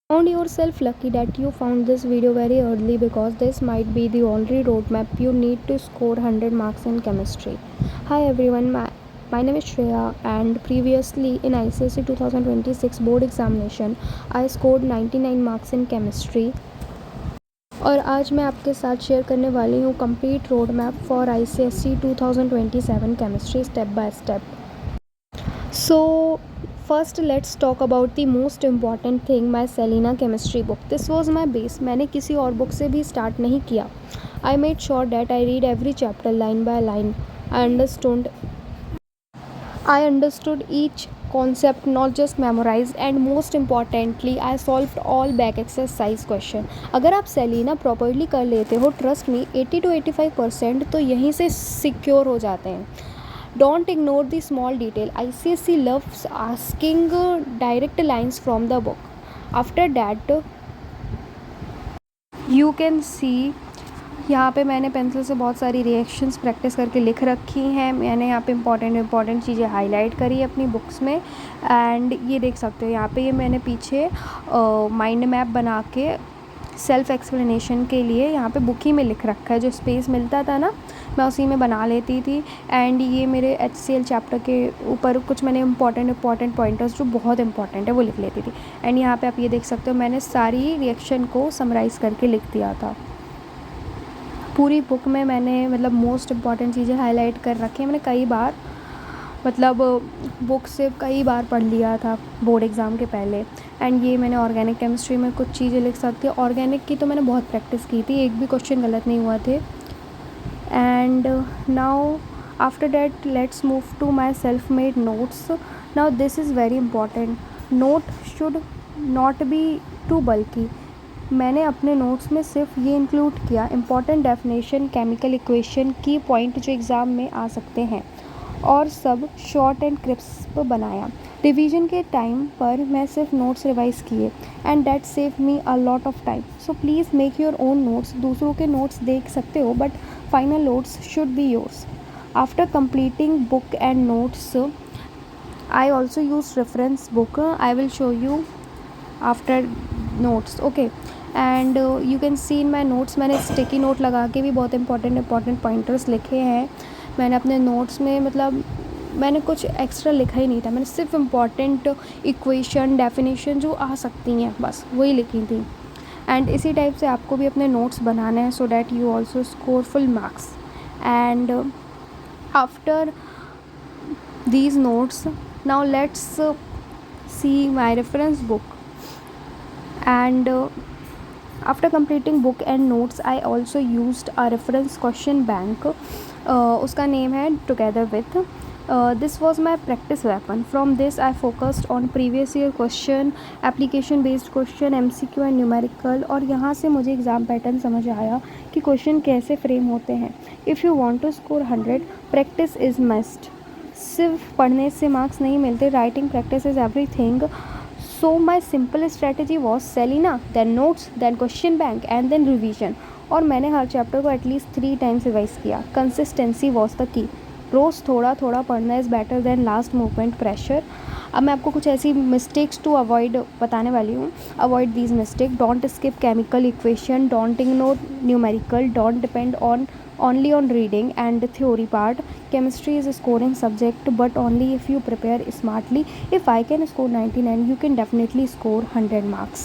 Found yourself lucky that you found this video very early because this might be the only roadmap you need to score 100 marks in chemistry. Hi everyone, my name is Shreya and previously in ICSE 2026 board examination I scored 99 marks in chemistry और आज मैं आपके साथ share करने वाली हूँ complete road map for ICSE 2027 chemistry step by step. So first let's talk about the most important thing, my Selena chemistry book. This was my base. मैंने किसी और बुक से भी स्टार्ट नहीं किया. I made sure that I read every chapter line by line. I understood each concept, not just memorized, and most importantly I solved all back exercise question. अगर आप Selina properly कर लेते हो, trust me 80 to 85% तो यहीं से secure हो जाते हैं. Don't ignore the small detail. ICSE loves asking direct lines from the book. After that, you can see यहाँ पे मैंने पेंसिल से बहुत सारी रिएक्शंस प्रैक्टिस करके लिख रखी हैं. मैंने यहाँ पे इंपॉर्टेंट चीज़ें हाईलाइट करी अपनी बुक्स में. एंड ये देख सकते हो यहाँ पे ये मैंने पीछे माइंड मैप बना के सेल्फ एक्सप्लेनेशन के लिए यहाँ पे बुक ही में लिख रखा है. जो स्पेस मिलता था ना मैं उसी में बना लेती थी. एंड ये मेरे HCl चैप्टर के ऊपर कुछ मैंने इंपॉर्टेंट पॉइंटर्स जो बहुत इंपॉर्टेंट है वो लिख लेती थी. एंड यहाँ पे आप ये देख सकते हो मैंने सारी रिएक्शन को समराइज़ करके लिख दिया था. पूरी बुक में मैंने मतलब मोस्ट इम्पॉर्टेंट चीज़ें हाईलाइट कर रखी हैं. मैंने कई बार मतलब बुक से कई बार पढ़ लिया था बोर्ड एग्ज़ाम के पहले. एंड ये मैंने ऑर्गेनिक केमिस्ट्री में कुछ चीज़ें लिख सकती हूँ. ऑर्गेनिक की तो मैंने बहुत प्रैक्टिस की थी, एक भी क्वेश्चन गलत नहीं हुआ थे. And now after that let's move to my self made notes. Now this is very important. Note should not be to बल्कि. मैंने अपने नोट्स में सिर्फ ये इंक्लूड किया important definition, chemical equation, key point जो एग्ज़ाम में आ सकते हैं, और सब शॉर्ट एंड क्रिस्प बनाया. रिवीजन के टाइम पर मैं सिर्फ नोट्स रिवाइज़ किए and that save me a lot of time. So please make your own notes. दूसरों के नोट्स देख सकते हो but final notes should be yours. After completing book and notes I also use reference book. I will show you after notes. Okay. And you can see in my notes मैंने sticky note लगा के भी बहुत important pointers लिखे हैं. मैंने अपने notes में मतलब मैंने कुछ एक्स्ट्रा लिखा ही नहीं था. मैंने सिर्फ इम्पॉर्टेंट इक्वेशन, डेफिनेशन जो आ सकती हैं बस वही लिखी थी. एंड इसी टाइप से आपको भी अपने नोट्स बनाने हैं so that you also score full marks. And after these notes, now let's see my reference book. And after completing book and notes I also used a reference question bank. उसका name है together with. This was my practice weapon. From this I focused on previous year question, application based question, MCQ and numerical. और यहाँ से मुझे exam pattern समझ आया कि question कैसे फ्रेम होते हैं. If you want to score 100, practice is must. सिर्फ पढ़ने से मार्क्स नहीं मिलते, writing practice is everything. So my simple strategy was Selina, then notes, then question bank and then revision. और मैंने हर चैप्टर को एटलीस्ट 3 टाइम्स रिवाइज किया. Consistency was the key. रोज़ थोड़ा थोड़ा पढ़ना is better than last moment pressure. अब मैं आपको कुछ ऐसी मिस्टेक्स टू अवॉइड बताने वाली हूँ. Avoid these mistake. Don't skip chemical equation, don't ignore numerical, don't depend on only on reading and theory part. Chemistry is a scoring subject but only if you prepare smartly. If I can score 99, you can definitely score 100 marks.